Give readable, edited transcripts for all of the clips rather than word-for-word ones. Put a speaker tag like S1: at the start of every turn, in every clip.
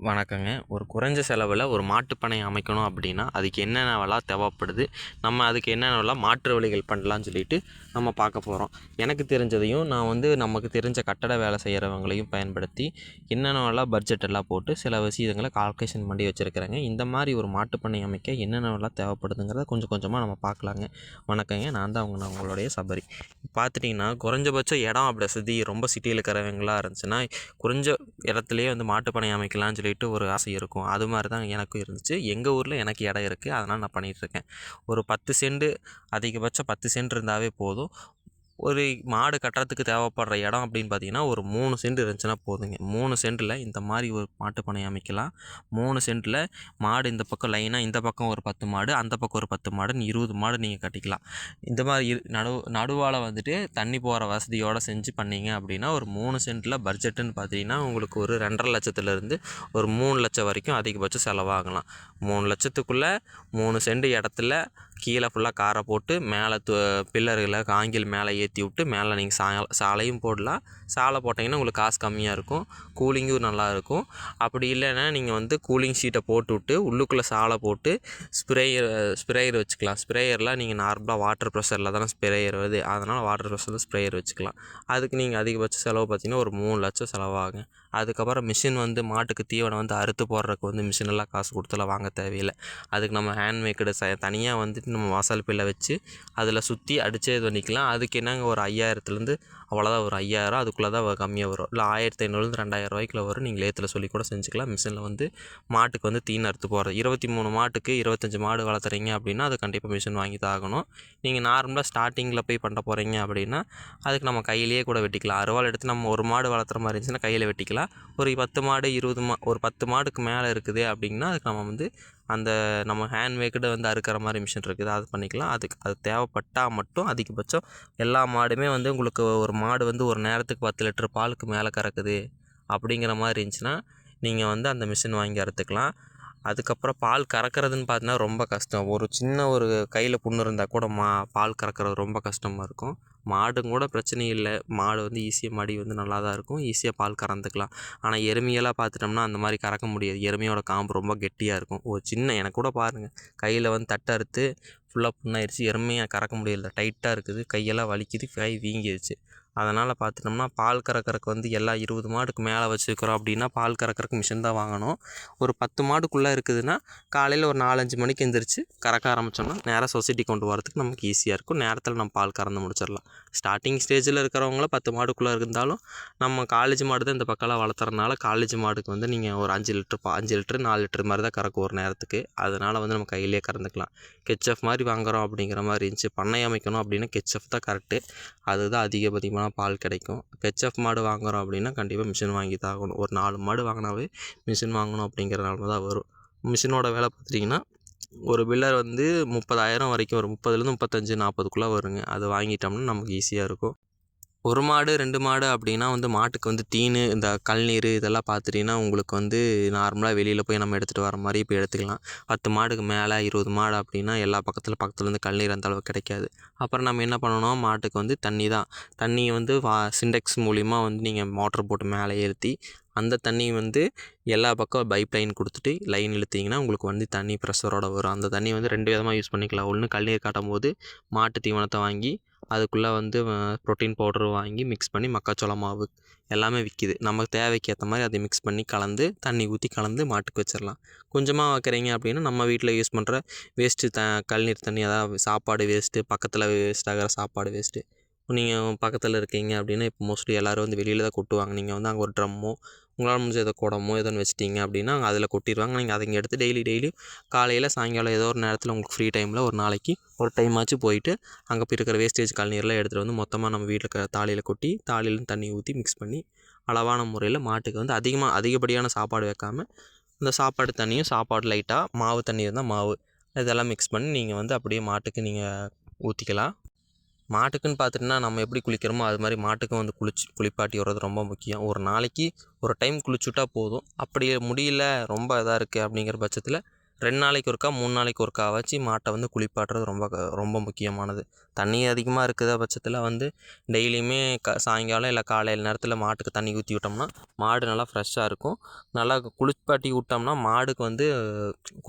S1: வணக்கங்க. ஒரு குறைஞ்ச செலவில் ஒரு மாட்டுப்பண்ணை அமைக்கணும் அப்படின்னா, அதுக்கு என்னென்னவெல்லாம் தேவைப்படுது? நம்ம அதுக்கு என்னென்னவெல்லாம் மாற்று வழிகள் பண்ணலான்னு சொல்லிட்டு நம்ம பார்க்க போகிறோம். எனக்கு தெரிஞ்சதையும், நான் வந்து நமக்கு தெரிஞ்ச கட்டட வேலை செய்கிறவங்களையும் பயன்படுத்தி, என்னென்னவெல்லாம் பட்ஜெட் எல்லாம் போட்டு சில விஷயங்களை கால்குலேஷன் பண்ணி வச்சுருக்கிறேங்க. இந்த மாதிரி ஒரு மாட்டுப்பண்ணை அமைக்க என்னென்னவெல்லாம் தேவைப்படுதுங்கிறத கொஞ்சம் கொஞ்சமாக நம்ம பார்க்கலாங்க. வணக்கங்க. நான் உங்களுடைய சபரி. பார்த்துட்டிங்கன்னா, குறைஞ்சபட்ச இடம் அப்படி வசதி ரொம்ப சிட்டியில் இருக்கிறவங்களா இருந்துச்சுன்னா, குறைஞ்ச இடத்துலையே வந்து மாட்டுப்பண்ணை அமைக்கலாம்னு சொல்லிட்டு ஒரு ஆசை இருக்கும். அது மாதிரி தான் எனக்கும் இருந்துச்சு. எங்கள் ஊரில் எனக்கு இடம் இருக்குது. அதனால் நான் பண்ணிகிட்ருக்கேன். ஒரு 10 சென்ட், அதிகபட்சம் 10 சென்ட் இருந்தாவே போதும். ஒரு மாடு கட்டுறதுக்கு தேவைப்படுற இடம் அப்படின்னு பார்த்தீங்கன்னா, ஒரு 3 சென்ட் இருந்துச்சுன்னா போதுங்க. 3 சென்ட்டில் இந்த மாதிரி ஒரு மாட்டுப்பண்ணை அமைக்கலாம். 3 சென்ட்டில் மாடு இந்த பக்கம் லைனாக இந்த பக்கம் ஒரு 10 மாடு, அந்த பக்கம் ஒரு 10 மாடுன்னு 20 மாடு நீங்கள் கட்டிக்கலாம். இந்த மாதிரி நடுவால் வந்துட்டு தண்ணி போகிற வசதியோடு செஞ்சு பண்ணிங்க அப்படின்னா, ஒரு 3 சென்ட்டில் பட்ஜெட்டுன்னு பார்த்தீங்கன்னா, உங்களுக்கு ஒரு 2.5 லட்சத்துலேருந்து ஒரு 3 லட்சம் வரைக்கும் அதிகபட்சம் செலவாகலாம். 3 லட்சத்துக்குள்ளே 3 சென்ட் இடத்துல கீழே ஃபுல்லாக காரை போட்டு மேலே பில்லர்களை ஆங்கில் மேலே ஏற்றி விட்டு மேலே நீங்கள் சாலையும் போடலாம். சாலை போட்டிங்கன்னா உங்களுக்கு காசு கம்மியாக இருக்கும், கூலிங்கும் நல்லாயிருக்கும். அப்படி இல்லைன்னா நீங்கள் வந்து கூலிங் ஷீட்டை போட்டு விட்டு உள்ளுக்குள்ளே சாலை போட்டு ஸ்ப்ரேயர் வச்சுக்கலாம். ஸ்ப்ரேயர்லாம் நீங்கள் நார்மலாக வாட்டர் ப்ரெஷரில் தானே ஸ்ப்ரேயர் வருது, அதனால் வாட்டர் ப்ரெஷரில் ஸ்ப்ரேயர் வச்சுக்கலாம். அதுக்கு நீங்கள் அதிகபட்ச செலவு பார்த்தீங்கன்னா ஒரு 3 லட்சம் செலவாகும். அதுக்கப்புறம் மிஷின் வந்து மாட்டுக்கு தீவனம் வந்து அறுத்து போடுறதுக்கு வந்து மிஷினெல்லாம் காசு கொடுத்துலாம் வாங்க தேவையில்லை. அதுக்கு நம்ம ஹேண்ட்மேக்கடு தனியாக வந்துட்டு நம்ம வாசல் பில்லை வச்சு அதில் சுற்றி அடித்தே இது பண்ணிக்கலாம். அதுக்கு என்னங்க ஒரு 5000லேருந்து அவ்வளோதான், ஒரு 5000 அதுக்குள்ளே தான் கம்மியாக வரும். இல்லை 1500லேருந்து 2000 ரூபாய்க்குள்ள வரும். நீங்கள் லேத்தில் சொல்லி கூட செஞ்சுக்கலாம். மிஷினில் வந்து மாட்டுக்கு வந்து தீனி அறுத்து போடுறது 23 மாட்டுக்கு 25 மாடு வளர்த்துறீங்க அப்படின்னா அது கண்டிப்பாக மிஷின் வாங்கி தான் ஆகணும். நீங்கள் நார்மலாக ஸ்டார்டிங்கில் போய் பண்ண போகிறீங்க அப்படின்னா அதுக்கு நம்ம கையிலேயே கூட வெட்டிக்கலாம். அருவாள் எடுத்து நம்ம ஒரு மாடு வளர்த்துற மாதிரி இருந்துச்சுன்னா கையில் வெட்டிக்கலாம். ஒரு 10 மாடு 20 ஒரு 10 மாடுக்கு மேலே இருக்குது அப்படின்னா அதுக்கு நம்ம வந்து அந்த நம்ம ஹேண்ட்மேக்கடு வந்து அறுக்கிற மாதிரி மிஷின் இருக்குது, அது பண்ணிக்கலாம். அது தேவைப்பட்டால் மட்டும் அதிகபட்சம் எல்லா மாடுமே வந்து உங்களுக்கு ஒரு மாடு வந்து ஒரு நேரத்துக்கு 10 லிட்டர் பாலுக்கு மேலே கறக்குது அப்படிங்கிற மாதிரி இருந்துச்சுன்னா நீங்கள் வந்து அந்த மிஷின் வாங்கி அறுத்துக்கலாம். அதுக்கப்புறம் பால் கறக்கிறதுன்னு பார்த்தீங்கன்னா ரொம்ப கஷ்டம். ஒரு சின்ன ஒரு கையில் புண்ணு இருந்தால் கூட பால் கறக்கிறது ரொம்ப கஷ்டமாக இருக்கும். மாடும் கூட பிரச்சனை இல்லை. மாடு வந்து ஈஸியாக மடி வந்து நல்லா தான் இருக்கும், ஈஸியாக பால் கறந்துக்கலாம். ஆனால் எருமையெல்லாம் பார்த்துட்டோம்னா அந்த மாதிரி கறக்க முடியாது. எருமையோட காம்பு ரொம்ப கெட்டியாக இருக்கும். ஒரு சின்ன எனக்கு கூட பாருங்கள், கையில் வந்து தட்டை அறுத்து ஃபுல்லாக புண்ணாயிடுச்சு. எருமையாக கறக்க முடியல, டைட்டாக இருக்குது, கையெல்லாம் வலிக்குது, கை வீங்கிடுச்சு. அதனால் பார்த்துட்டோம்னா பால் கறக்கறக்கு வந்து எல்லா 20 மாடுக்கு மேலே வச்சுருக்கிறோம் அப்படின்னா பால் கறக்கறக்கு மிஷின் தான் வாங்கணும். ஒரு 10 மாடுக்குள்ளே இருக்குதுன்னா காலையில் ஒரு 4-5 மணிக்கு எந்திரிச்சு கறக்க ஆரம்பித்தோம்னா நேராக சொசைட்டி கொண்டு வரதுக்கு நமக்கு ஈஸியாக இருக்கும். நேரத்தில் நம்ம பால் கறந்து முடிச்சிடலாம். ஸ்டார்டிங் ஸ்டேஜில் இருக்கிறவங்களும் 10 மாடுக்குள்ளே இருந்தாலும் நம்ம காலேஜ் மாடு தான் இந்த பக்கம்லாம் வளர்த்துறதுனால காலேஜ் மாடுக்கு வந்து நீங்கள் ஒரு 5 லிட்டர் 4 லிட்டர் மாதிரி தான் கறக்கும் ஒரு நேரத்துக்கு. அதனால் வந்து நம்ம கையிலே கறந்துக்கலாம். கெச்எஃப் மாதிரி வாங்குகிறோம் அப்படிங்கிற மாதிரி இருந்துச்சு. பண்ணை அமைக்கணும் அப்படின்னா கெச்எஃப் தான் கரெக்டு. அதுதான் அதிகபட்சமான பால் கிடைக்கும். ஹெச்எஃப் மாடு வாங்குகிறோம் அப்படின்னா கண்டிப்பாக மிஷின் வாங்கி தான் ஆகணும். ஒரு 4 மாடு வாங்கினாவே மிஷின் வாங்கணும் அப்படிங்கிற நிலமை தான் வரும். மிஷினோட வேலை பார்த்துட்டிங்கன்னா ஒரு பில்லர் வந்து 30,000 வரைக்கும் வரும். 30லேருந்து 35 40க்குள்ளே வருங்க. அது வாங்கிட்டோம்னா நமக்கு ஈஸியாக இருக்கும். 1 மாடு 2 மாடு அப்படின்னா வந்து மாட்டுக்கு வந்து தீனி இந்த கழநீர் இதெல்லாம் பார்த்துட்டிங்கன்னா உங்களுக்கு வந்து நார்மலாக வெளியில் போய் நம்ம எடுத்துகிட்டு வர மாதிரி இப்போ எடுத்துக்கலாம். 10 மாடுக்கு மேலே 20 மாடு அப்படின்னா எல்லா பக்கத்துலேருந்து கழநீர் அந்த அளவுக்கு கிடைக்காது. அப்புறம் நம்ம என்ன பண்ணணும், மாட்டுக்கு வந்து தண்ணியை வந்து சிண்டெக்ஸ் மூலிமா வந்து நீங்கள் மோட்டர் போட்டு மேலே ஏற்றி அந்த தண்ணி வந்து எல்லா பக்கம் பைப் லைன் கொடுத்துட்டு லைன் இழுத்திங்கன்னா உங்களுக்கு வந்து தண்ணி ப்ரெஷரோடு வரும். அந்த தண்ணி வந்து 2 விதமாக யூஸ் பண்ணிக்கலாம். ஒன்று கழநீர் காட்டும் போது மாட்டு தீவனத்தை வாங்கி அதுக்குள்ளே வந்து ப்ரோட்டீன் பவுடர் வாங்கி மிக்ஸ் பண்ணி மக்காச்சோள மாவு எல்லாமே விற்கிது. நமக்கு தேவைக்கு ஏற்ற மாதிரி அதை மிக்ஸ் பண்ணி கலந்து தண்ணி ஊற்றி கலந்து மாட்டுக்கு வச்சிடலாம். கொஞ்சமாக வைக்கிறீங்க அப்படின்னா நம்ம வீட்டில் யூஸ் பண்ணுற வேஸ்ட்டு கழநீர் தண்ணி, அதாவது சாப்பாடு வேஸ்ட்டு, பக்கத்தில் வேஸ்ட் ஆகிற சாப்பாடு வேஸ்ட்டு, நீங்கள் பக்கத்தில் இருக்கீங்க அப்படின்னா இப்போ மோஸ்ட்லி எல்லோரும் வந்து வெளியில் தான் கொட்டுவாங்க. நீங்கள் வந்து அங்கே ஒரு ட்ரம்மோ உங்களால் முடிஞ்ச ஏதோ குடமோ ஏதோ ஒன்று வச்சிட்டிங்க அப்படின்னா அதில் கொட்டிடுவாங்க. நீங்கள் அதை இங்கே எடுத்து டெய்லி காலையில் சாயங்காலம் ஏதோ ஒரு நேரத்தில் உங்களுக்கு ஃப்ரீ டைமில் ஒரு நாளைக்கு ஒரு டைமாச்சும் போயிட்டு அங்கே இருக்கிற வேஸ்டேஜ் கழநீர்லாம் எடுத்துகிட்டு வந்து மொத்தமாக நம்ம வீட்டில் தாலியில் கொட்டி தாலியிலேருந்து தண்ணி ஊற்றி மிக்ஸ் பண்ணி அளவான முறையில் மாட்டுக்கு வந்து அதிகப்படியான சாப்பாடு வைக்காமல் இந்த சாப்பாடு தண்ணியும் சாப்பாடு லைட்டாக மாவு தண்ணி இருந்தால் மாவு இதெல்லாம் மிக்ஸ் பண்ணி நீங்கள் வந்து அப்படியே மாட்டுக்கு நீங்கள் ஊற்றிக்கலாம். மாட்டுக்குன்னு பார்த்துட்டிங்கன்னா நம்ம எப்படி குளிக்கிறோமோ அது மாதிரி மாட்டுக்கும் வந்து குளிப்பாட்டி வர்றது ரொம்ப முக்கியம். ஒரு நாளைக்கு ஒரு டைம் குளிச்சுட்டா போதும். அப்படி முடியல ரொம்ப இதாக இருக்குது அப்படிங்கிற பட்சத்தில் 2 நாளைக்கு ஒருக்கா 3 நாளைக்கு ஒருக்கா வச்சு மாட்டை வந்து குளிப்பாட்டுறது ரொம்ப முக்கியமானது. தண்ணி அதிகமாக இருக்கிற பட்சத்தில் வந்து டெய்லியுமே சாயங்காலம் இல்லை காலையில் நேரத்தில் மாட்டுக்கு தண்ணி ஊற்றி விட்டோம்னா மாடு நல்லா ஃப்ரெஷ்ஷாக இருக்கும். நல்லா குளிப்பாட்டி விட்டோம்னா மாடுக்கு வந்து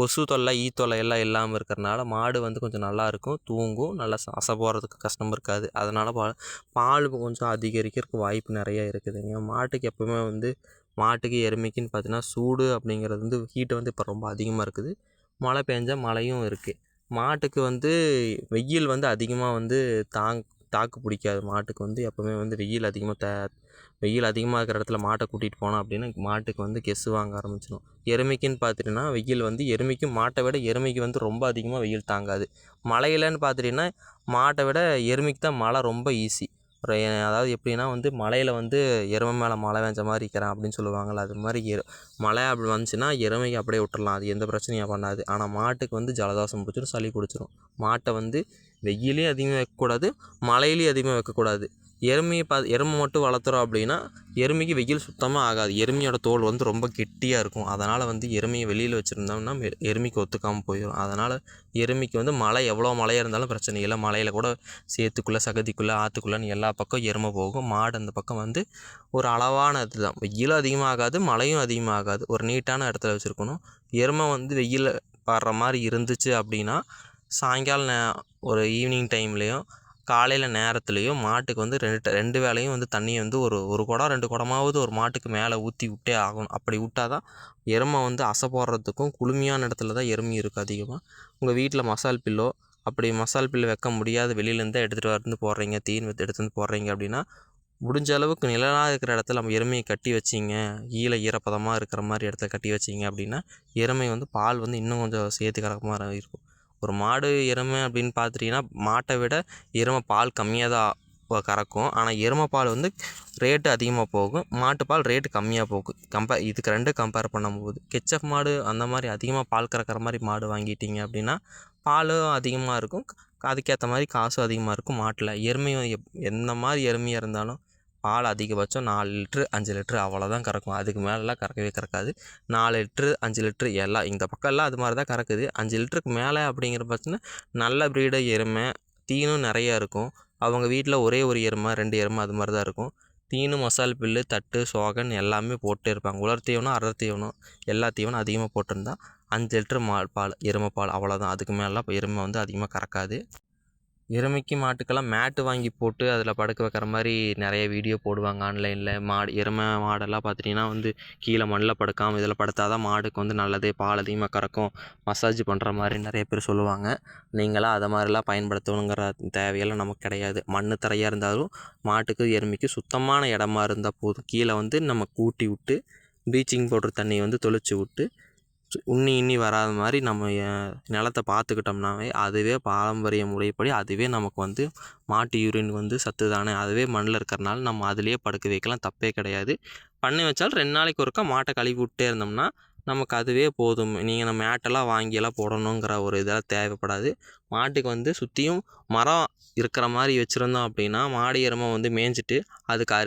S1: கொசு தொல்லை தொல்லை எல்லாம் இல்லாமல் இருக்கிறனால மாடு வந்து கொஞ்சம் நல்லாயிருக்கும், தூங்கும், நல்லா அசை போகிறதுக்கு கஷ்டம் இருக்காது. அதனால் பால் கொஞ்சம் அதிகரிக்கிறதுக்கு வாய்ப்பு நிறையா இருக்குதுங்க. மாட்டுக்கு எப்போவுமே வந்து மாட்டுக்கு எருமைக்குன்னு பார்த்தீங்கன்னா சூடு அப்படிங்கிறது வந்து ஹீட்டு வந்து இப்போ ரொம்ப அதிகமாக இருக்குது. மழை பெஞ்சா மழையும் இருக்குது. மாட்டுக்கு வந்து வெயில் வந்து அதிகமாக வந்து தாக்கு பிடிக்காது. மாட்டுக்கு வந்து எப்போவுமே வந்து வெயில் அதிகமாக இருக்கிற இடத்துல மாட்டை கூட்டிகிட்டு போனோம் அப்படின்னா மாட்டுக்கு வந்து கெஸ்ஸு வாங்க ஆரம்பிச்சிடும். எருமைக்குன்னு பார்த்துட்டிங்கன்னா வெயில் வந்து எருமைக்கும் மாட்டை விட எருமைக்கு வந்து ரொம்ப அதிகமாக வெயில் தாங்காது. மழையிலன்னு பார்த்துட்டிங்கன்னா மாட்டை விட எருமைக்கு தான் மழை ரொம்ப ஈஸி. அதாவது எப்படின்னா வந்து மழையில் வந்து எருமை மேலே மழை பெஞ்ச மாதிரி இருக்கிறேன் அப்படின்னு சொல்லுவாங்கள்ல, அது மாதிரி மழை அப்படி வந்துச்சுன்னா எருமைக்கு அப்படியே விட்டுறலாம், அது எந்த பிரச்சனையும் பண்ணாது. ஆனால் மாட்டுக்கு வந்து ஜலதோஷம் பிடிச்சிடும், சளி பிடிச்சிரும். மாட்டை வந்து வெயிலையும் அதிகமாக வைக்கக்கூடாது, மழையிலையும் அதிகமாக வைக்கக்கூடாது. எருமை மட்டும் வளர்த்துறோம் அப்படின்னா எருமைக்கு வெயில் சுத்தமாக ஆகாது. எருமையோட தோல் வந்து ரொம்ப கெட்டியாக இருக்கும். அதனால் வந்து எருமையை வெளியில் வச்சுருந்தோம்னா எருமைக்கு ஒத்துக்காமல் போயிடும். அதனால் எருமைக்கு வந்து எவ்வளோ மழையாக இருந்தாலும் பிரச்சனை இல்லை. மழையில் கூட சேத்துக்குள்ளே சகதிக்குள்ளே ஆற்றுக்குள்ளேன்னு எல்லா பக்கம் எருமை போகும். மாடு அந்த பக்கம் வந்து ஒரு அளவான இது தான், வெயிலும் அதிகமாகாது மழையும் அதிகமாகாது, ஒரு நீட்டான இடத்துல வச்சுருக்கணும். எருமை வந்து வெயில் படுற மாதிரி இருந்துச்சு அப்படின்னா சாயங்காலம் ஒரு ஈவினிங் டைம்லேயும் காலையில் நேரத்துலேயும் மாட்டுக்கு வந்து ரெண்டு வேளையும் வந்து தண்ணியை வந்து ஒரு குடம் 2 குடமாவது ஒரு மாட்டுக்கு மேலே ஊற்றி விட்டே ஆகணும். அப்படி விட்டால் தான் எருமை வந்து அசை போடுறதுக்கும் குளுமையான இடத்துல தான் எருமை இருக்குது அதிகமாக. உங்கள் வீட்டில் மசால் பில்லோ அப்படி மசால் பில்லு வைக்க முடியாத வெளியிலேருந்து எடுத்துகிட்டு வந்து போடுறீங்க, எடுத்துகிட்டு வந்து போடுறீங்க அப்படின்னா முடிஞ்ச அளவுக்கு நிழலாக இருக்கிற இடத்துல நம்ம எருமையை கட்டி வச்சிங்க, ஈரப்பதமாக இருக்கிற மாதிரி இடத்துல கட்டி வச்சிங்க அப்படின்னா எருமை வந்து பால் வந்து இன்னும் கொஞ்சம் சேர்த்து கறக்க மாதிரி இருக்கும். ஒரு மாடு எருமை அப்படின்னு பார்த்துட்டிங்கன்னா மாட்டை விட எருமை பால் கம்மியாக தான் கறக்கும். ஆனால் எருமை பால் வந்து ரேட்டு அதிகமாக போகும், மாட்டுப்பால் ரேட்டு கம்மியாக போகும். இதுக்கு கம்பேர் பண்ணும்போது கெச்சப் மாடு அந்த மாதிரி அதிகமாக பால் கறக்கிற மாதிரி மாடு வாங்கிட்டீங்க அப்படின்னா பாலும் அதிகமாக இருக்கும், அதுக்கேற்ற மாதிரி காசும் அதிகமாக இருக்கும் மாட்டில். எந்த மாதிரி எருமையாக இருந்தாலும் பால் அதிகபட்சம் 4 லிட்ரு 5 லிட்ரு அவ்வளோதான் கறக்கும். அதுக்கு மேலெலாம் கறக்காது. 4 லிட்ரு 5 லிட்ரு எல்லாம் இந்த பக்கம் எல்லாம் அது மாதிரி தான் கறக்குது. 5 லிட்டருக்கு மேலே அப்படிங்கிற பட்சத்தில் நல்ல ப்ரீடு எருமை, தீனும் நிறையா இருக்கும். அவங்க வீட்டில் ஒரே ஒரு எருமை 2 எருமை அது மாதிரி தான் இருக்கும். தீனு, மசால் பில்லு, தட்டு, சோகன் எல்லாமே போட்டே இருப்பாங்க. உலர் தீவனம், அடர் தீவனம் எல்லா தீவனம் அதிகமாக போட்டிருந்தா 5 லிட்ரு பால் எருமை பால் அவ்வளோதான். அதுக்கு மேலாம் இப்போ எருமை வந்து அதிகமாக கறக்காது. எருமைக்கு மாட்டுக்கெல்லாம் மேட்டு வாங்கி போட்டு அதில் படுக்க வைக்கிற மாதிரி நிறைய வீடியோ போடுவாங்க ஆன்லைனில். எருமை மாடெல்லாம் பார்த்துட்டிங்கன்னா வந்து கீழே மண்ணில் படுக்காமல் இதில் படுத்தால் தான் மாடுக்கு வந்து நல்லதே, பால் அதிகமாக கறக்கும், மசாஜ் பண்ணுற மாதிரி நிறைய பேர் சொல்லுவாங்க. நீங்களாம் அதை மாதிரிலாம் பயன்படுத்தணுங்கிற தேவையெல்லாம் நமக்கு கிடையாது. மண் தரையாக இருந்தாலும் மாட்டுக்கு எருமைக்கு சுத்தமான இடமா இருந்தால் போதும். கீழே வந்து நம்ம கூட்டி விட்டு ப்ளீச்சிங் பவுடர் தண்ணியை வந்து தெளித்து விட்டு உண்ணி வராத மாதிரி நம்ம நிலத்தை பார்த்துக்கிட்டோம்னாவே அதுவே பாரம்பரிய முறைப்படி அதுவே நமக்கு வந்து மாட்டு யூரின் வந்து சத்து தானே, அதுவே மண்ணில் இருக்கிறனால நம்ம அதிலேயே படுக்க வைக்கலாம், தப்பே கிடையாது. பண்ணி வச்சாலும் 2 நாளைக்கு ஒருக்கா மாட்டை கழுவி விட்டே இருந்தோம்னா நமக்கு அதுவே போதும். நீங்கள் நம்ம மேட்டெல்லாம் வாங்கியெல்லாம் போடணுங்கிற ஒரு இதெல்லாம் தேவைப்படாது. மாட்டுக்கு வந்து சுற்றியும் மரம் இருக்கிற மாதிரி வச்சுருந்தோம் அப்படின்னா மாடு எருமை வந்து மேய்ஞ்சிட்டு அதுக்கு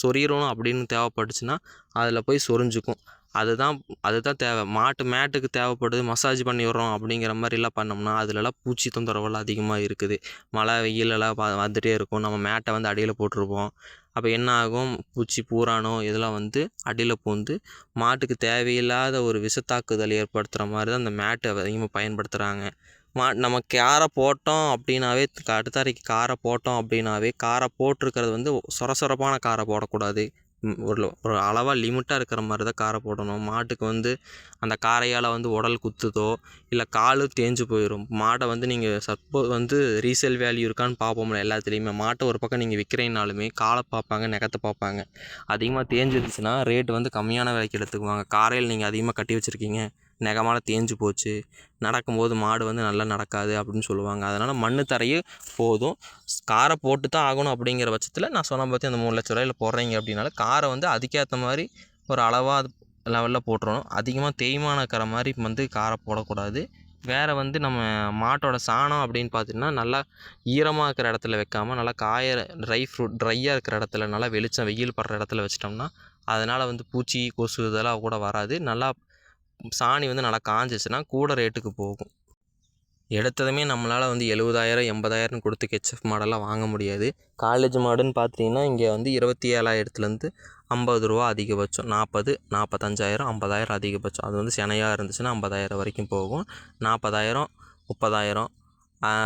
S1: சொறியணும் அப்படின்னு தேவைப்பட்டுச்சுன்னா அதில் போய் சொரிஞ்சுக்கும். அதுதான் தேவை. மேட்டுக்கு தேவைப்படுது, மசாஜ் பண்ணி விட்றோம் அப்படிங்கிற மாதிரிலாம் பண்ணோம்னா அதுலலாம் பூச்சி தொந்தரவெல்லாம் அதிகமாக இருக்குது. மழை வெயிலெல்லாம் வந்துகிட்டே இருக்கும், நம்ம மேட்டை வந்து அடியில் போட்டிருப்போம். அப்போ என்ன ஆகும், பூச்சி பூரானோ இதெல்லாம் வந்து அடியில் பூந்து மாட்டுக்கு தேவையில்லாத ஒரு விஷத்தாக்குதல் ஏற்படுத்துகிற மாதிரி தான் அந்த மேட்டை அதிகமாக பயன்படுத்துகிறாங்க. நம்ம காரை போட்டோம் அப்படின்னாவே அடுத்தறைக்கு காரை போட்டோம் அப்படின்னாவே காரை போட்டிருக்கிறது வந்து சொரசொரப்பான காரை போடக்கூடாது. ஒரு அளவாக லிமிட்டாக இருக்கிற மாதிரி தான் காரை போடணும். மாட்டுக்கு வந்து அந்த காரையால் வந்து உடல் குத்துதோ இல்லை கால் தேஞ்சு போயிடும். மாடை வந்து நீங்கள் சப்போஸ் வந்து ரீசேல் வேல்யூ இருக்கான்னு பார்ப்போம்ல எல்லாத்துலேயுமே. மாட்டை ஒரு பக்கம் நீங்கள் விற்கிறீங்கனாலுமே காலை பார்ப்பாங்க, நகத்தை பார்ப்பாங்க. அதிகமாக தேஞ்சிருச்சுன்னா ரேட்டு வந்து கம்மியான விலைக்கு எடுத்துக்குவாங்க. காரையில் நீங்கள் அதிகமாக கட்டி வச்சுருக்கீங்க, நெகமால் தேஞ்சு போச்சு, நடக்கும்போது மாடு வந்து நல்லா நடக்காது அப்படின்னு சொல்லுவாங்க. அதனால் மண் தரையே போதும். காரை போட்டு தான் ஆகணும் அப்படிங்கிற பட்சத்தில் நான் சொன்ன பற்றி அந்த 3 லட்ச ரூபாயில் போடுறீங்க அப்படின்னாலும் காரை வந்து அதுக்கேற்ற மாதிரி ஒரு அளவாக லெவலில் போட்டுறணும். அதிகமாக தேய்மானம் இருக்கிற மாதிரி வந்து காரை போடக்கூடாது. வேறு வந்து நம்ம மாட்டோட சாணம் அப்படின்னு பார்த்திங்கன்னா நல்லா ஈரமாக இருக்கிற இடத்துல வைக்காமல் நல்லா ட்ரையாக இருக்கிற இடத்துல நல்லா வெயில் படுற இடத்துல வச்சிட்டோம்னா அதனால் வந்து பூச்சி கொசு இதெல்லாம் கூட வராது. நல்லா சாணி வந்து நல்லா காஞ்சிச்சுன்னா கூட ரேட்டுக்கு போகும். எடுத்ததுமே நம்மளால் வந்து 70,000 80,000 கொடுத்து ஹெச்எஃப் மாடெல்லாம் வாங்க முடியாது. காலேஜ் மாடுன்னு பார்த்தீங்கன்னா இங்கே வந்து 27,000லேருந்து 50 ரூபா அதிகபட்சம், 40 45,000 50,000 அதிகபட்சம். அது வந்து சினையாக இருந்துச்சுன்னா 50,000 வரைக்கும் போகும். 40,000 30,000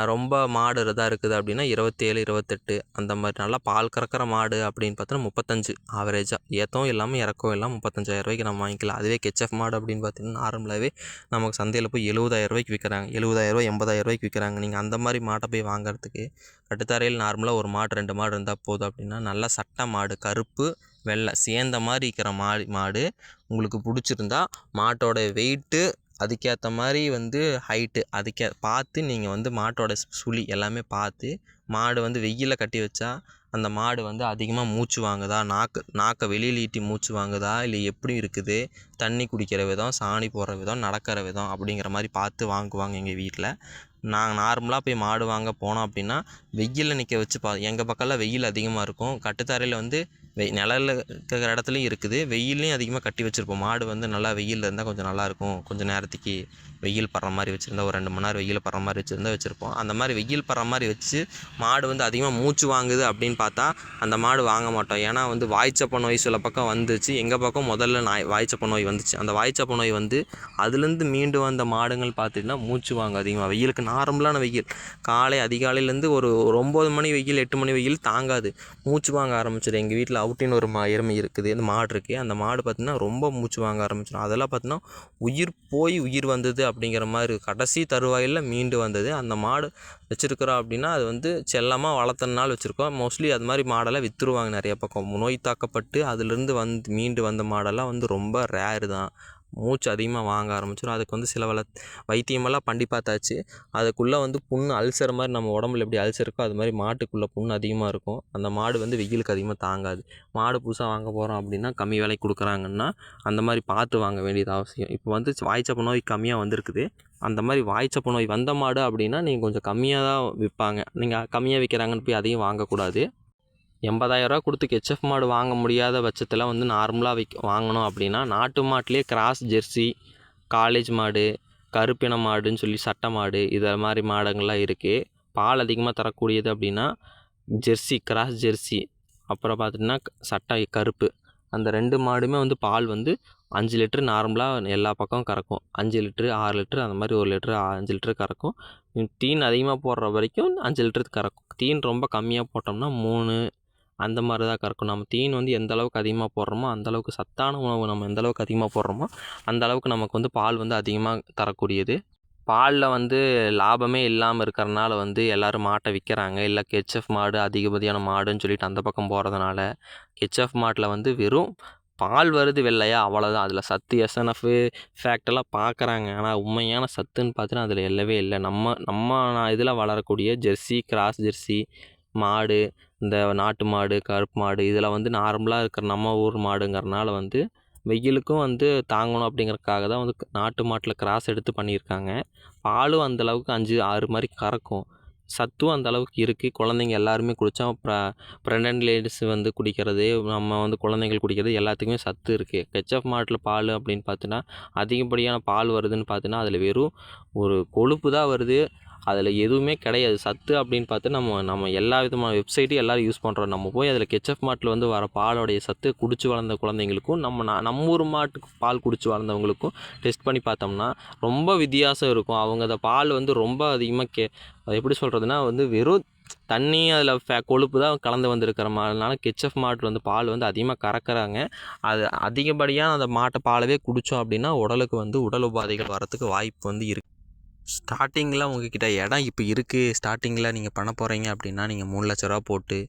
S1: ரொம்ப மாடு இதாக இருக்குது அப்படின்னா 27 28 அந்த மாதிரி. நல்லா பால் கறக்கிற மாடு அப்படின்னு பார்த்தோன்னா 35 ஆவரேஜாக ஏற்றவும் இல்லாமல் இறக்கவும் இல்லாமல் 35,000 நம்ம வாங்கிக்கலாம். அதுவே ஹெச்எஃப் மாடு அப்படின்னு பார்த்தீங்கன்னா நார்மலாகவே நமக்கு சந்தையில் போய் 70,000 விற்கிறாங்க, 70,000 80,000 விற்கிறாங்க. நீங்கள் அந்த மாதிரி மாட்டை போய் வாங்குறதுக்கு கட்டுத்தரையில் நார்மலாக ஒரு மாடு 2 மாடு இருந்தால் போதும். அப்படின்னா நல்லா சட்டை மாடு கருப்பு வெள்ளை சேர்ந்த மாதிரி இருக்கிற மாடு உங்களுக்கு பிடிச்சிருந்தா மாட்டோட வெயிட்டு அதுக்கேற்ற மாதிரி வந்து ஹைட்டு பார்த்து நீங்கள் வந்து மாட்டோட சுழி எல்லாமே பார்த்து மாடு வந்து வெயிலில் கட்டி வச்சா அந்த மாடு வந்து அதிகமாக மூச்சு வாங்குதா, நாக்கை வெளியில் ஈட்டி மூச்சு வாங்குதா, இல்லை எப்படி இருக்குது, தண்ணி குடிக்கிற விதம், சாணி போடுற விதம், நடக்கிற விதம் அப்படிங்கிற மாதிரி பார்த்து வாங்குவாங்க எங்கள் வீட்டில். நாங்கள் நார்மலாக போய் மாடு வாங்க போனோம் அப்படின்னா வெயிலில் நிற்க வச்சு எங்கள் பக்கம்லாம் வெயில் அதிகமாக இருக்கும். கட்டுத்தரையில் வந்து நிழலில் இருக்கிற இடத்துலையும் இருக்குது, வெயிலையும் அதிகமாக கட்டி வச்சுருப்போம். மாடு வந்து நல்லா வெயிலில் இருந்தால் கொஞ்சம் நல்லாயிருக்கும், கொஞ்சம் நேரத்துக்கு வெயில் படுற மாதிரி வச்சுருந்தா ஒரு 2 மணி நேரம் வெயில் படுற மாதிரி வச்சுருப்போம். அந்த மாதிரி வெயில் படுற மாதிரி வச்சு மாடு வந்து அதிகமாக மூச்சு வாங்குது அப்படின்னு பார்த்தா அந்த மாடு வாங்க மாட்டோம். ஏன்னா வந்து வாய்ச்சப்ப நோய் சில பக்கம் வந்துச்சு. எங்கள் பக்கம் முதல்ல வாய்ச்சப்ப நோய் வந்துச்சு. அந்த வாய்ச்சப்ப நோய் வந்து அதுலேருந்து மீண்டு வந்த மாடுகள் பார்த்திங்கன்னா மூச்சு வாங்க அதிகமாக. வெயிலுக்கு நார்மலான வெயில் காலை அதிகாலையிலேருந்து ஒரு 9 மணி வெயில் 8 மணி வெயில் தாங்காது, மூச்சு வாங்க ஆரம்பிச்சிடும். எங்கள் வீட்டில் அவுட்டின்னு ஒரு எருமை இருக்குது, அந்த மாடு இருக்குது. அந்த மாடு பார்த்திங்கன்னா ரொம்ப மூச்சு வாங்க ஆரம்பிச்சிடும். அதெல்லாம் பார்த்திங்கன்னா உயிர் போய் உயிர் வந்தது அப்படிங்கிற மாதிரி கடைசி தருவாயில் மீண்டு வந்தது. அந்த மாடு வச்சுருக்குறோம் அப்படின்னா அது வந்து செல்லமாக வளர்த்தனால வச்சுருக்கோம். மோஸ்ட்லி அது மாதிரி மாடெல்லாம் விற்றுருவாங்க நிறைய பக்கம். நோய் தாக்கப்பட்டு அதுலேருந்து மீண்டு வந்த மாடெல்லாம் வந்து ரொம்ப ரேரு தான். மூச்சு அதிகமாக வாங்க ஆரம்பிச்சிடும். அதுக்கு வந்து சில வைத்தியமெல்லாம் பண்ணி பார்த்தாச்சு. அதுக்குள்ளே வந்து புண்ணு அல்சர் மாதிரி நம்ம உடம்புல எப்படி அல்சர் இருக்கோ அது மாதிரி மாட்டுக்குள்ளே புண்ணு அதிகமாக இருக்கும். அந்த மாடு வந்து வெயிலுக்கு அதிகமாக தாங்காது. மாடு புதுசாக வாங்க போகிறோம் அப்படின்னா கம்மி விலைக்கு கொடுக்குறாங்கன்னா அந்த மாதிரி பார்த்து வாங்க வேண்டியது அவசியம். இப்போ வந்து வாய்ச்சப்ப நோய் கம்மியாக வந்திருக்குது. அந்த மாதிரி வாய்ச்சப்ப நோய் வந்த மாடு அப்படின்னா நீங்கள் கொஞ்சம் கம்மியாக தான் விற்பாங்க. நீங்கள் கம்மியாக விற்கிறாங்கன்னு போய் அதையும் வாங்கக்கூடாது. 80,000 கொடுத்து ஹெச்எஃப் மாடு வாங்க முடியாத பட்சத்தில் வந்து நார்மலாக வாங்கணும் அப்படின்னா நாட்டு மாட்டிலே கிராஸ் ஜெர்சி, காலேஜ் மாடு, கருப்பின மாடுன்னு சொல்லி சட்டை மாடு இதை மாதிரி மாடுங்கள்லாம் இருக்குது. பால் அதிகமாக தரக்கூடியது அப்படின்னா ஜெர்சி, கிராஸ் ஜெர்சி, அப்புறம் பார்த்திங்கன்னா சட்டை கருப்பு, அந்த 2 மாடுமே வந்து பால் வந்து 5 லிட்ரு நார்மலாக எல்லா பக்கமும் கறக்கும். 5 லிட்ரு 6 லிட்ரு அந்த மாதிரி 1 லிட்ரு 5 லிட்ரு கறக்கும். தீன் அதிகமாக போடுற வரைக்கும் 5 லிட்டரு கறக்கும். தீன் ரொம்ப கம்மியாக போட்டோம்னா 3 அந்த மாதிரி தான் கறக்கும். நம்ம தீன் வந்து எந்த அளவுக்கு அதிகமாக போடுறோமோ அந்தளவுக்கு சத்தான உணவு நம்ம எந்த அளவுக்கு அதிகமாக போடுறோமோ அந்த அளவுக்கு நமக்கு வந்து பால் வந்து அதிகமாக தரக்கூடியது. பாலில் வந்து லாபமே இல்லாமல் இருக்கிறனால வந்து எல்லோரும் மாட்டை விற்கிறாங்க. இல்லை ஹெச்எஃப் மாடு அதிகப்படியான மாடுன்னு சொல்லிட்டு அந்த பக்கம் போகிறதுனால ஹெச்எஃப் மாட்டில் வந்து வெறும் பால் வருது வெள்ளையா அவ்வளோதான். அதில் சத்து எஸ்என்எஃப் ஃபேக்டெல்லாம் பார்க்குறாங்க. ஆனால் உண்மையான சத்துன்னு பார்த்தீங்கன்னா அதில் இல்லவே இல்லை. நம்ம இதில் வளரக்கூடிய ஜெர்சி, கிராஸ் ஜெர்சி மாடு, இந்த நாட்டு மாடு, கருப்பு மாடு இதில் வந்து நார்மலாக இருக்கிற நம்ம ஊர் மாடுங்கிறனால வந்து வெயிலுக்கும் வந்து தாங்கணும் அப்படிங்கிறதுக்காக தான் வந்து நாட்டு மாட்டில் கிராஸ் எடுத்து பண்ணியிருக்காங்க. பாலும் அந்தளவுக்கு 5 6 மாதிரி கறக்கும். சத்தும் அந்தளவுக்கு இருக்குது. குழந்தைங்க எல்லாருமே குடித்தா ப்ரெக்னென்ட் லேடிஸ் வந்து குடிக்கிறது, நம்ம வந்து குழந்தைங்கள் குடிக்கிறது எல்லாத்துக்குமே சத்து இருக்குது. ஹெச்எஃப் மாட்டில் பால் அப்படின்னு பார்த்தீங்கன்னா அதிகப்படியான பால் வருதுன்னு பார்த்தீங்கன்னா அதில் வெறும் ஒரு கொழுப்பு தான் வருது. அதில் எதுவுமே கிடையாது. சத்து அப்படின்னு பார்த்து நம்ம எல்லா விதமான வெப்சைட்டும் எல்லோரும் யூஸ் பண்ணுறோம். நம்ம போய் அதில் ஹெச்எஃப் மாட்டில் வந்து வர பாலோடைய சத்து குடிச்சு வளர்ந்த குழந்தைங்களுக்கும் நம்ம ஊர் மாட்டுக்கு பால் குடிச்சு வளர்ந்தவங்களுக்கும் டெஸ்ட் பண்ணி பார்த்தோம்னா ரொம்ப வித்தியாசம் இருக்கும். அவங்க அந்த பால் வந்து ரொம்ப அதிகமாக எப்படி சொல்கிறதுனா வந்து வெறும் தண்ணி அதில் கொழுப்பு தான் கலந்து வந்திருக்கிற மாதிரினால ஹெச்எஃப் மாட்டு வந்து பால் வந்து அதிகமாக கறக்கிறாங்க. அது அதிகப்படியாக அந்த மாட்டை பாலவே குடித்தோம் அப்படின்னா உடலுக்கு வந்து உடல் உபாதைகள் வரத்துக்கு வாய்ப்பு வந்து இருக்குது. ஸ்டார்டிங்கில் உங்கள்கிட்ட இடம் இப்போ இருக்குது, ஸ்டார்டிங்கில் நீங்கள் பண்ண போகிறீங்க அப்படின்னா நீங்கள் 3 லட்ச ரூபா போட்டு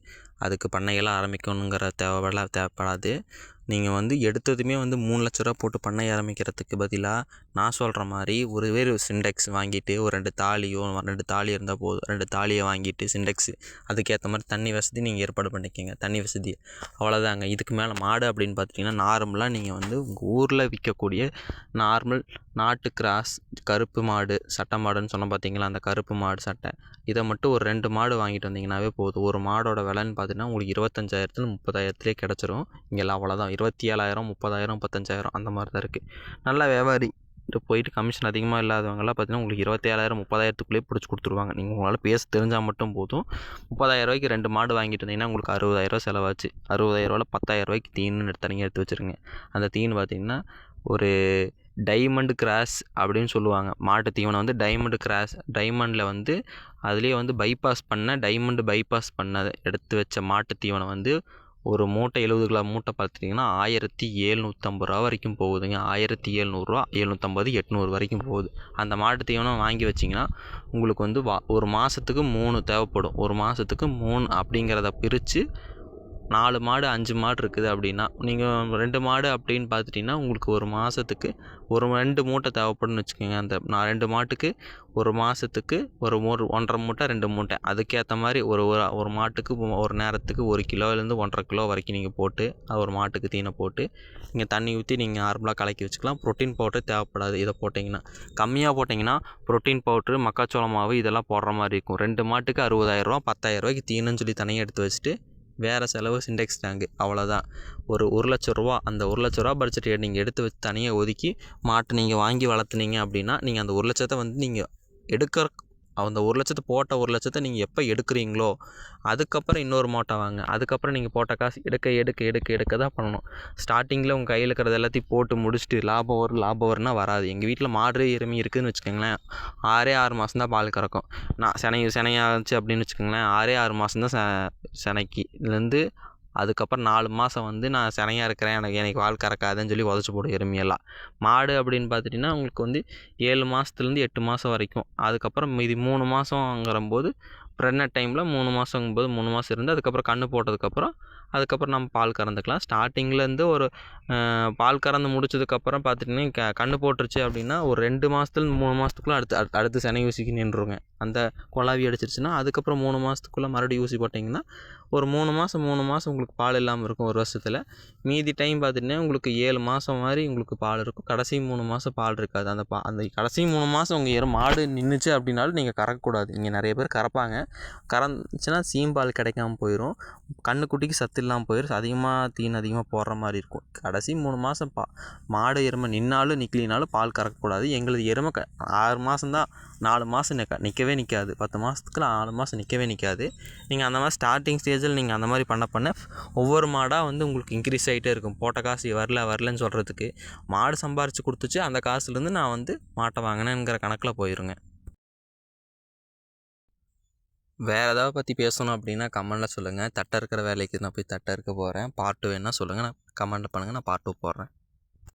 S1: அதுக்கு பண்ணையெல்லாம் ஆரம்பிக்கணுங்கிற தேவைப்படாது. நீங்கள் வந்து எடுத்ததுமே வந்து 3 லட்ச ரூபா போட்டு பண்ணை ஆரம்பிக்கிறதுக்கு பதிலாக நான் சொல்கிற மாதிரி ஒரு சிண்டெக்ஸ் வாங்கிட்டு ஒரு 2 தாலி இருந்தால் போதும். 2 தாலியை வாங்கிட்டு சிண்டெக்ஸு அதுக்கேற்ற மாதிரி தண்ணி வசதி நீங்கள் ஏற்பாடு பண்ணிக்கோங்க. தண்ணி வசதி அவ்வளோதாங்க. இதுக்கு மேலே மாடு அப்படின்னு பார்த்துட்டிங்கன்னா நார்மலாக நீங்கள் வந்து உங்கள் ஊரில் விற்கக்கூடிய நார்மல் நாட்டு கிராஸ் கருப்பு மாடு, சட்டை மாடுன்னு சொன்ன பார்த்தீங்களா, அந்த கருப்பு மாடு சட்டை இதை மட்டும் ஒரு 2 மாடு வாங்கிட்டு வந்தீங்கன்னாவே போதும். ஒரு மாடோட விலைன்னு பார்த்தீங்கன்னா உங்களுக்கு 25,000 30,000 கிடச்சிரும். இங்கெல்லாம் அவ்வளோதான். 27,000 30,000 35,000 அந்த மாதிரி தான் இருக்குது. நல்ல வியாபாரி போயிட்டு கமிஷன் அதிகமாக இல்லாதவங்கலாம் பார்த்தீங்கன்னா உங்களுக்கு 27,000 30,000த்துக்குள்ளேயே பிடிச்சி கொடுத்துருவாங்க. நீங்கள் உங்களால் பேச தெரிஞ்சால் மட்டும் போதும். 30,000 2 மாடு வாங்கிட்டு இருந்தீங்கன்னா உங்களுக்கு 60,000 செலவாச்சு. 60,000 10,000 தீனு தனியாக எடுத்து வச்சுருங்க. அந்த தீனு பார்த்தீங்கன்னா ஒரு டைமண்ட் கிராஸ் அப்படின்னு சொல்லுவாங்க. மாட்டு தீவனம் வந்து டைமண்ட் கிராஸ். டைமண்டில் வந்து அதுலேயே வந்து டைமண்ட் பைபாஸ் பண்ணதை எடுத்து வச்ச மாட்டு தீவனம் வந்து ஒரு மூட்டை 70 கிலோ மூட்டை பார்த்துட்டிங்கன்னா 1,750 ரூபா வரைக்கும் போகுதுங்க. 1,700 750 800 வரைக்கும் போகுது. அந்த மாட்டு தீவனம் வாங்கி வச்சிங்கன்னா உங்களுக்கு வந்து ஒரு மாதத்துக்கு 3 தேவைப்படும். ஒரு மாதத்துக்கு 3 அப்படிங்கிறத பிரித்து 4 மாடு 5 மாடு இருக்குது அப்படின்னா நீங்கள் 2 மாடு அப்படின்னு பார்த்துட்டிங்கன்னா உங்களுக்கு ஒரு மாதத்துக்கு ஒரு 2 மூட்டை தேவைப்படும்னு வச்சுக்கோங்க. அந்த 2 மாட்டுக்கு ஒரு மாதத்துக்கு ஒரு 1,5 மூட்டை 2 மூட்டை அதுக்கேற்ற மாதிரி ஒரு மாட்டுக்கு ஒரு நேரத்துக்கு 1 கிலோலேருந்து 1,5 கிலோ வரைக்கும் நீங்கள் போட்டு ஒரு மாட்டுக்கு தீனை போட்டு நீங்கள் தண்ணி ஊற்றி நீங்கள் நார்மலாக கலக்கி வச்சுக்கலாம். ப்ரோட்டீன் பவுடர் தேவைப்படாது. இதை போட்டிங்கன்னா கம்மியாக போட்டிங்கன்னா ப்ரோட்டீன் பவுட்ரு மக்காச்சோள மாவு இதெல்லாம் போடுற மாதிரி இருக்கும். 2 மாட்டுக்கு 60,000 10,000 தீனுன்னு சொல்லி தனியாக எடுத்து வச்சுட்டு வேறு செலவு சிண்டெக்ஸ் டேங்கு அவ்வளோதான். ஒரு 1,00,000 அந்த 1,00,000 பட்ஜெட் நீங்கள் எடுத்து வச்சு தனியாக ஒதுக்கி மாட்டை நீங்கள் வாங்கி வளர்த்துனீங்க அப்படின்னா நீங்கள் அந்த 1,00,000 வந்து நீங்கள் எடுக்கிற அந்த 1,00,000 போட்ட 1,00,000 நீங்கள் எப்போ எடுக்கிறீங்களோ அதுக்கப்புறம் இன்னொரு மாட்டை வாங்க. அதுக்கப்புறம் நீங்கள் போட்ட காசு எடுக்க தான் பண்ணணும். ஸ்டார்டிங்கில் உங்கள் கையில் இருக்கிறது எல்லாத்தையும் போட்டு முடிச்சுட்டு லாபம் வரும்னா வராது. எங்கள் வீட்டில் மாடு எருமை இருக்குதுன்னு வச்சுக்கோங்களேன். 6 மாதம் தான் பால் கறக்கும். நான் சினையாச்சு அப்படின்னு வச்சுக்கோங்களேன். 6 மாதம் தான் சினைக்குலேருந்து அதுக்கப்புறம் 4 மாதம் வந்து நான் சினையாக இருக்கிறேன் எனக்கு பால் கறக்காதுன்னு சொல்லி உதச்சி போடும் எருமையெல்லாம். மாடு அப்படின்னு பார்த்துட்டிங்கன்னா உங்களுக்கு வந்து 7 மாதத்துலேருந்து 8 மாதம் வரைக்கும். அதுக்கப்புறம் மீதி 3 மாதங்கிறம்போது ப்ரெக்னென்ட் டைமில் 3 மாதங்கும்போது 3 மாதம் இருந்து அதுக்கப்புறம் கன்று போட்டதுக்கப்புறம் அதுக்கப்புறம் நம்ம பால் கறந்துக்கலாம். ஸ்டார்டிங்லேருந்து ஒரு பால் கறந்து முடிச்சதுக்கப்புறம் பார்த்துட்டிங்கன்னா கன்று போட்டுருச்சு அப்படின்னா ஒரு 2 மாதத்துலேருந்து 3 மாதத்துக்குள்ளே அடுத்து சினை ஊசிக்கு நின்றுங்க. அந்த குழாவி அடிச்சிருச்சுன்னா அதுக்கப்புறம் 3 மாதத்துக்குள்ளே மறுபடியும் ஊசி போட்டிங்கன்னா ஒரு 3 மாதம் உங்களுக்கு பால் இல்லாமல் இருக்கும் ஒரு வருஷத்தில். மீதி டைம் பார்த்துட்டிங்கன்னா உங்களுக்கு 7 மாதம் மாதிரி உங்களுக்கு பால் இருக்கும். கடைசி 3 மாதம் பால் இருக்காது. அந்த கடைசி 3 மாதம் உங்கள் மாடு நின்றுச்சு அப்படின்னாலும் நீங்கள் கறக்கக்கூடாது. இங்கே நிறைய பேர் கறப்பாங்க. கறந்துச்சுன்னா சீம்பால் கிடைக்காம போயிடும். கன்றுக்குட்டிக்கு சத்து இல்லாமல் போயிடும். அதிகமாக போடுற மாதிரி இருக்கும். கடைசி 3 மாதம் மாடு எருமை நின்னாலும் நிற்கலினாலும் பால் கறக்கக்கூடாது. எங்களது எருமை 6 மாதம் தான். 4 மாதம் நிற்கவே நிற்காது. 10 மாதத்துக்குள்ள 4 மாதம் நிற்கவே நிற்காது. நீங்கள் அந்த மாதிரி ஸ்டார்டிங் ஸ்டேஜில் நீங்கள் அந்த மாதிரி பண்ண ஒவ்வொரு மாடாக வந்து உங்களுக்கு இன்க்ரீஸ் ஆகிட்டே இருக்கும். போட்ட காசு வரலன்னு சொல்கிறதுக்கு மாடு சம்பாரித்து கொடுத்துச்சு அந்த காசுலேருந்து நான் வந்து மாட்டை வாங்கினேங்கிற கணக்கில் போயிருங்க. வேறு ஏதாவது பற்றி பேசணும் அப்படின்னா கமெண்டில் சொல்லுங்கள். தட்டை இருக்கிற வேலைக்கு நான் போய் தட்டை இருக்க போகிறேன். பார்ட் 2 வேணால் சொல்லுங்கள். நான் கமெண்ட் பண்ணுங்கள். நான் பார்ட் 2 போடுறேன்.